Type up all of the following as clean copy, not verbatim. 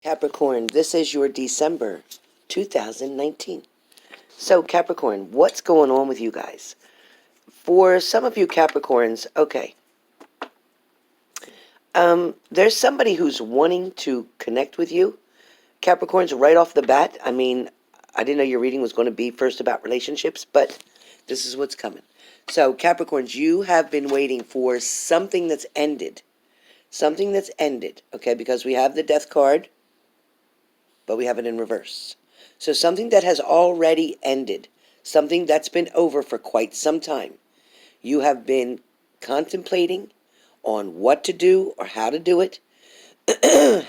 Capricorn, this is your December 2019. So, Capricorn, what's going on with you guys? For some of you Capricorns, okay, there's somebody who's wanting to connect with you. Capricorns, right off the bat, I didn't know your reading was going to be first about relationships, but this is what's coming. So, Capricorns, you have been waiting for something that's ended. Something that's ended, okay, because we have the death card, but we have it in reverse. So something that has already ended, something that's been over for quite some time. You have been contemplating on what to do or how to do it,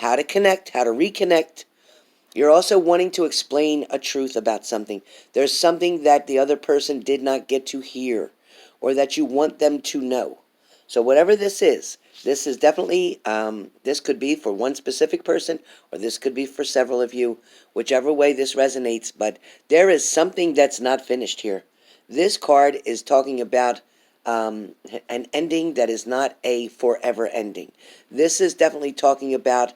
how to connect, how to reconnect. You're also wanting to explain a truth about something. There's something that the other person did not get to hear or that you want them to know. So whatever this is definitely, this could be for one specific person, or this could be for several of you, whichever way this resonates, but there is something that's not finished here. This card is talking about an ending that is not a forever ending. This is definitely talking about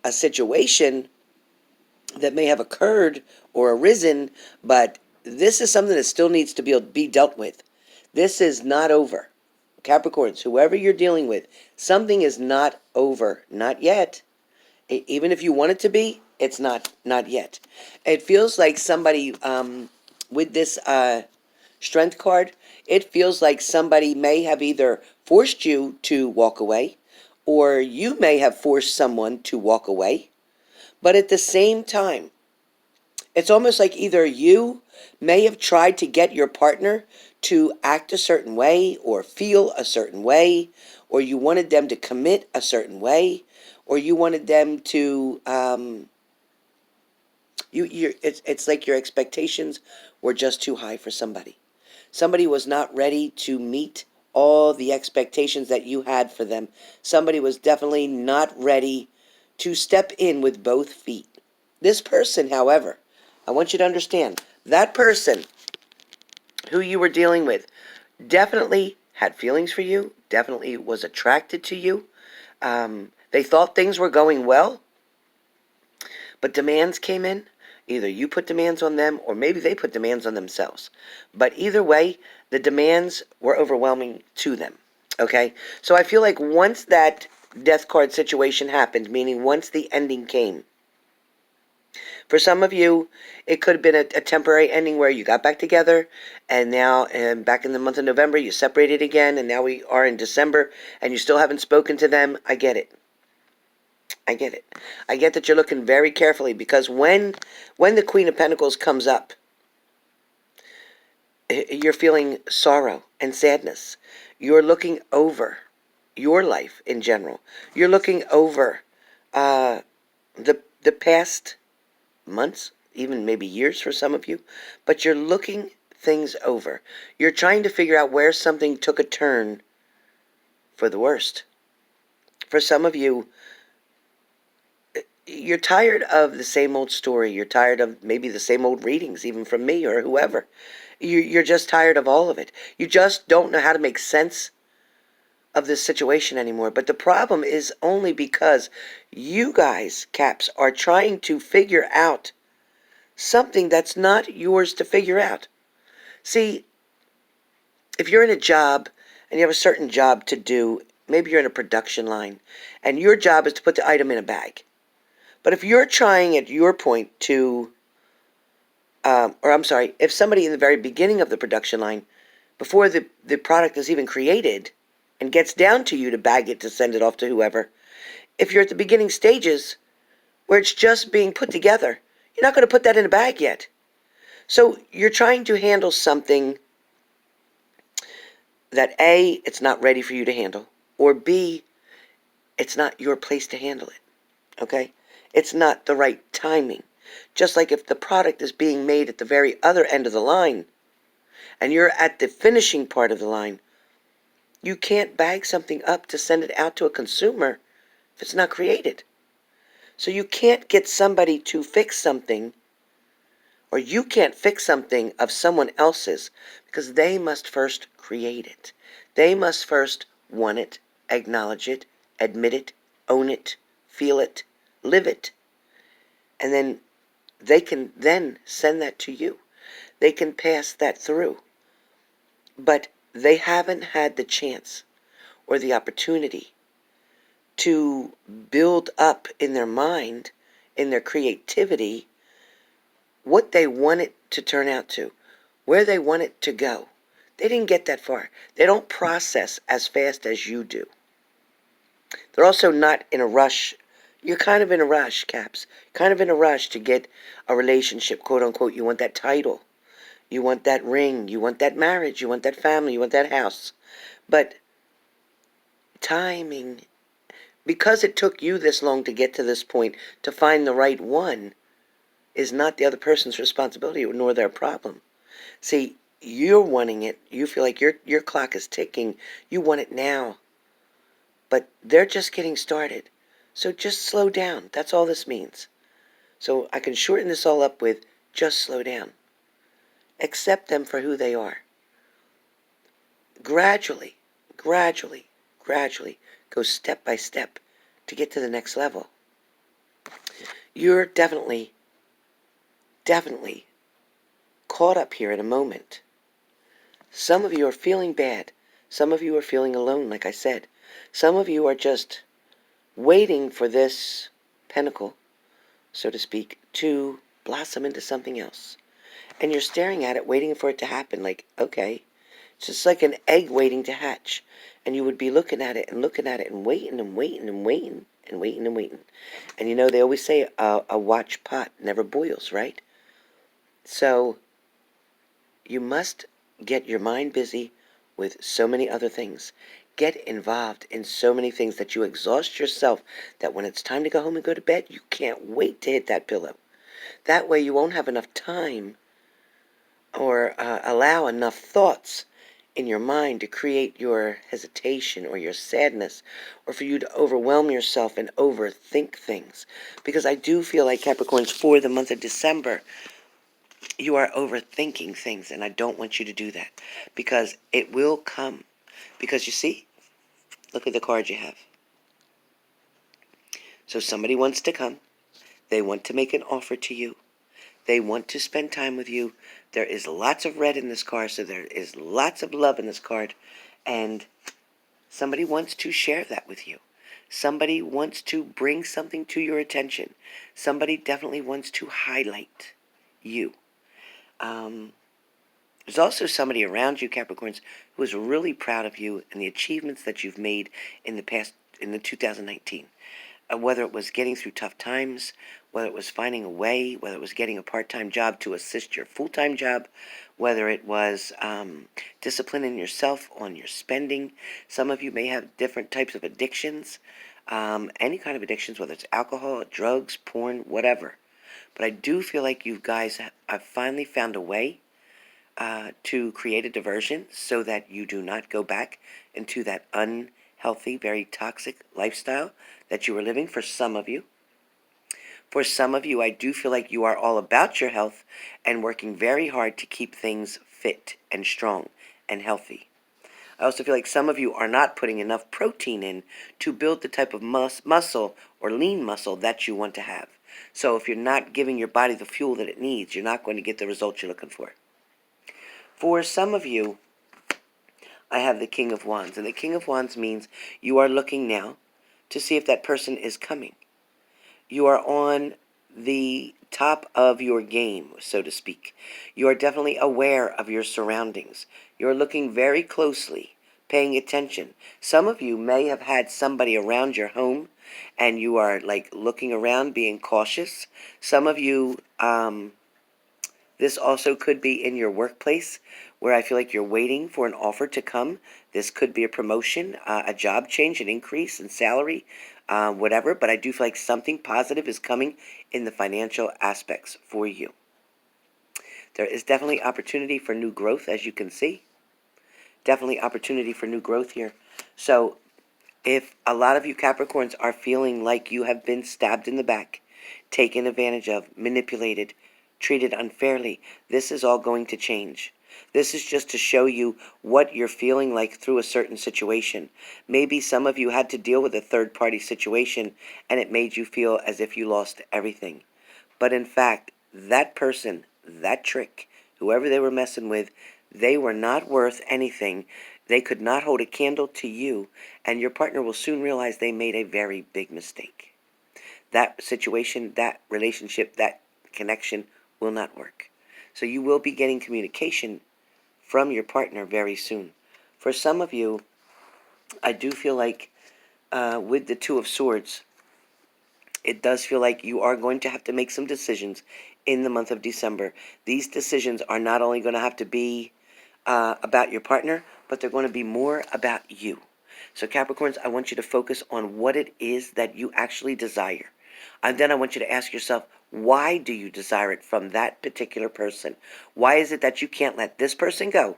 a situation that may have occurred or arisen, but this is something that still needs to be dealt with. This is not over. Capricorns, whoever you're dealing with, something is not over. Not yet. Even if you want it to be, it's not yet. It feels like somebody, with this strength card, it feels like somebody may have either forced you to walk away, or you may have forced someone to walk away. But at the same time, it's almost like either you may have tried to get your partner to act a certain way or feel a certain way, or you wanted them to commit a certain way, or you wanted them to it's like your expectations were just too high for somebody. Somebody was not ready to meet all the expectations that you had for them. Somebody was definitely not ready to step in with both feet. This person, however, I want you to understand, that person who you were dealing with definitely had feelings for you, definitely was attracted to you. They thought things were going well, but demands came in. Either you put demands on them, or maybe they put demands on themselves. But either way, the demands were overwhelming to them. Okay? So I feel like once that death card situation happened, meaning once the ending came, for some of you, it could have been a temporary ending where you got back together, and now, and back in the month of November, you separated again, and now we are in December, and you still haven't spoken to them. I get it. I get it. I get that you're looking very carefully, because when the Queen of Pentacles comes up, you're feeling sorrow and sadness. You're looking over your life in general. You're looking over the past months, even maybe years for some of you, but you're looking things over. You're trying to figure out where something took a turn for the worst. For some of you, you're tired of the same old story. You're tired of maybe the same old readings, even from me or whoever. You're just tired of all of it. You just don't know how to make sense of this situation anymore. But the problem is only because you guys, Caps, are trying to figure out something that's not yours to figure out. See, if you're in a job and you have a certain job to do, maybe you're in a production line, and your job is to put the item in a bag. But if you're trying at your point to, if somebody in the very beginning of the production line, before the product is even created, and gets down to you to bag it, to send it off to whoever, if you're at the beginning stages where it's just being put together, you're not going to put that in a bag yet. So you're trying to handle something that A, it's not ready for you to handle, or B, it's not your place to handle it, okay? It's not the right timing. Just like if the product is being made at the very other end of the line, and you're at the finishing part of the line, you can't bag something up to send it out to a consumer if it's not created. So you can't get somebody to fix something, or you can't fix something of someone else's, because they must first create it. They must first want it, acknowledge it, admit it, own it, feel it, live it. And then they can then send that to you. They can pass that through. But they haven't had the chance or the opportunity to build up in their mind, in their creativity, what they want it to turn out to, where they want it to go. They didn't get that far. They don't process as fast as you do. They're also not in a rush. You're kind of in a rush, Caps. Kind of in a rush to get a relationship, quote unquote. You want that title. You want that ring. You want that marriage. You want that family. You want that house. But timing, because it took you this long to get to this point, to find the right one, is not the other person's responsibility nor their problem. See, you're wanting it. You feel like your clock is ticking. You want it now. But they're just getting started. So just slow down. That's all this means. So I can shorten this all up with just slow down. Accept them for who they are. Gradually, gradually, gradually go step by step to get to the next level. You're definitely caught up here in a moment. Some of you are feeling bad. Some of you are feeling alone, like I said. Some of you are just waiting for this pentacle, so to speak, to blossom into something else. And you're staring at it, waiting for it to happen, like, okay. It's just like an egg waiting to hatch. And you would be looking at it and looking at it and waiting and waiting and waiting and waiting and waiting. And you know, they always say a watch pot never boils, right? So you must get your mind busy with so many other things. Get involved in so many things that you exhaust yourself, that when it's time to go home and go to bed, you can't wait to hit that pillow. That way you won't have enough time or allow enough thoughts in your mind to create your hesitation or your sadness, or for you to overwhelm yourself and overthink things. Because I do feel like, Capricorns, for the month of December, you are overthinking things, and I don't want you to do that, because it will come. Because you see, look at the card you have. So somebody wants to come. They want to make an offer to you. They want to spend time with you. There is lots of red in this card, so there is lots of love in this card. And somebody wants to share that with you. Somebody wants to bring something to your attention. Somebody definitely wants to highlight you. There's also somebody around you, Capricorns, who is really proud of you and the achievements that you've made in the 2019. Whether it was getting through tough times, whether it was finding a way, whether it was getting a part-time job to assist your full-time job, whether it was disciplining yourself on your spending. Some of you may have different types of addictions, any kind of addictions, whether it's alcohol, drugs, porn, whatever. But I do feel like you guys have finally found a way to create a diversion so that you do not go back into that unhealthy, very toxic lifestyle that you were living. For some of you, I do feel like you are all about your health and working very hard to keep things fit and strong and healthy. I also feel like some of you are not putting enough protein in to build the type of muscle or lean muscle that you want to have. So if you're not giving your body the fuel that it needs, you're not going to get the results you're looking for. For some of you, I have the King of Wands. And the King of Wands means you are looking now to see if that person is coming. You are on the top of your game, so to speak. You are definitely aware of your surroundings. You're looking very closely, paying attention. Some of you may have had somebody around your home, and you are like looking around, being cautious. Some of you, this also could be in your workplace, where I feel like you're waiting for an offer to come. This could be a promotion, a job change, an increase in salary, whatever. But I do feel like something positive is coming in the financial aspects for you. There is definitely opportunity for new growth, as you can see. Definitely opportunity for new growth here. So if a lot of you Capricorns are feeling like you have been stabbed in the back, taken advantage of, manipulated, treated unfairly, this is all going to change. This is just to show you what you're feeling like through a certain situation. Maybe some of you had to deal with a third-party situation, and it made you feel as if you lost everything. But in fact, that person, that trick, whoever they were messing with, they were not worth anything. They could not hold a candle to you, and your partner will soon realize they made a very big mistake. That situation, that relationship, that connection will not work. So you will be getting communication from your partner very soon. For some of you, I do feel like with the Two of Swords, it does feel like you are going to have to make some decisions in the month of December. These decisions are not only going to have to be about your partner, but they're going to be more about you. So Capricorns, I want you to focus on what it is that you actually desire. And then I want you to ask yourself, why do you desire it from that particular person? Why is it that you can't let this person go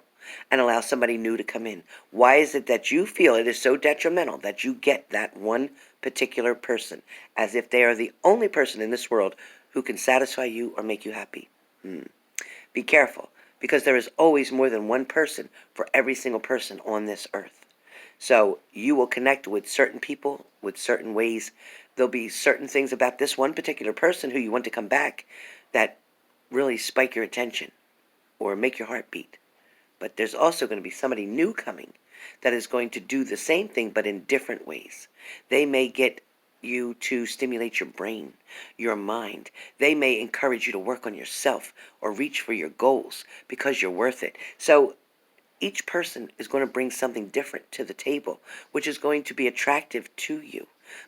and allow somebody new to come in? Why is it that you feel it is so detrimental that you get that one particular person, as if they are the only person in this world who can satisfy you or make you happy? Be careful, because there is always more than one person for every single person on this earth. So you will connect with certain people with certain ways. There'll be certain things about this one particular person who you want to come back that really spike your attention or make your heart beat. But there's also going to be somebody new coming that is going to do the same thing but in different ways. They may get you to stimulate your brain, your mind. They may encourage you to work on yourself or reach for your goals because you're worth it. So each person is going to bring something different to the table, which is going to be attractive to you,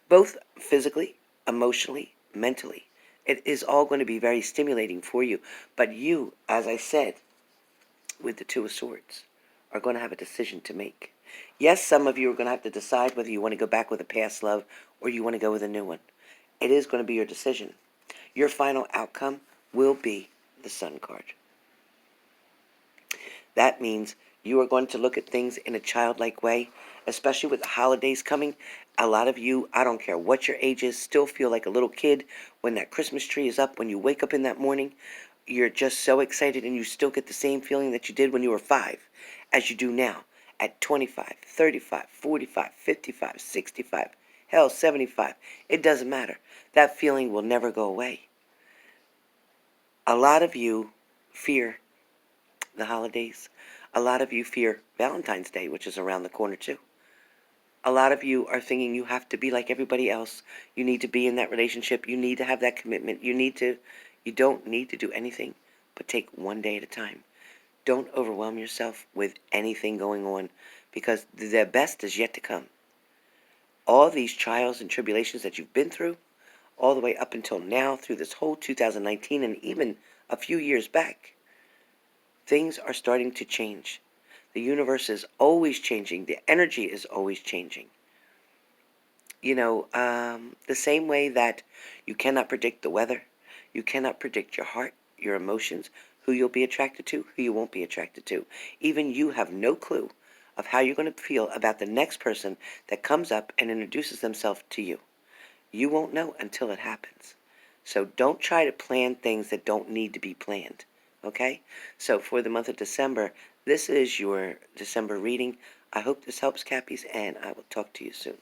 both physically, emotionally, mentally. It is all going to be very stimulating for you. But you, as I said, with the Two of Swords, are going to have a decision to make. Yes, some of you are going to have to decide whether you want to go back with a past love or you want to go with a new one. It is going to be your decision. Your final outcome will be the Sun card. That means you are going to look at things in a childlike way, especially with the holidays coming. A lot of you, I don't care what your age is, still feel like a little kid when that Christmas tree is up. When you wake up in that morning, you're just so excited, and you still get the same feeling that you did when you were 5 as you do now at 25, 35, 45, 55, 65, hell, 75. It doesn't matter. That feeling will never go away. A lot of you fear the holidays. A lot of you fear Valentine's Day, which is around the corner too. A lot of you are thinking you have to be like everybody else. You need to be in that relationship. You need to have that commitment. You don't need to do anything but take one day at a time. Don't overwhelm yourself with anything going on, because the best is yet to come. All these trials and tribulations that you've been through, all the way up until now, through this whole 2019 and even a few years back, things are starting to change. The universe is always changing. The energy is always changing. The same way that you cannot predict the weather, you cannot predict your heart, your emotions, who you'll be attracted to, who you won't be attracted to. Even you have no clue of how you're going to feel about the next person that comes up and introduces themselves to you. You won't know until it happens. So don't try to plan things that don't need to be planned. Okay? So for the month of December, this is your December reading. I hope this helps, Cappies, and I will talk to you soon.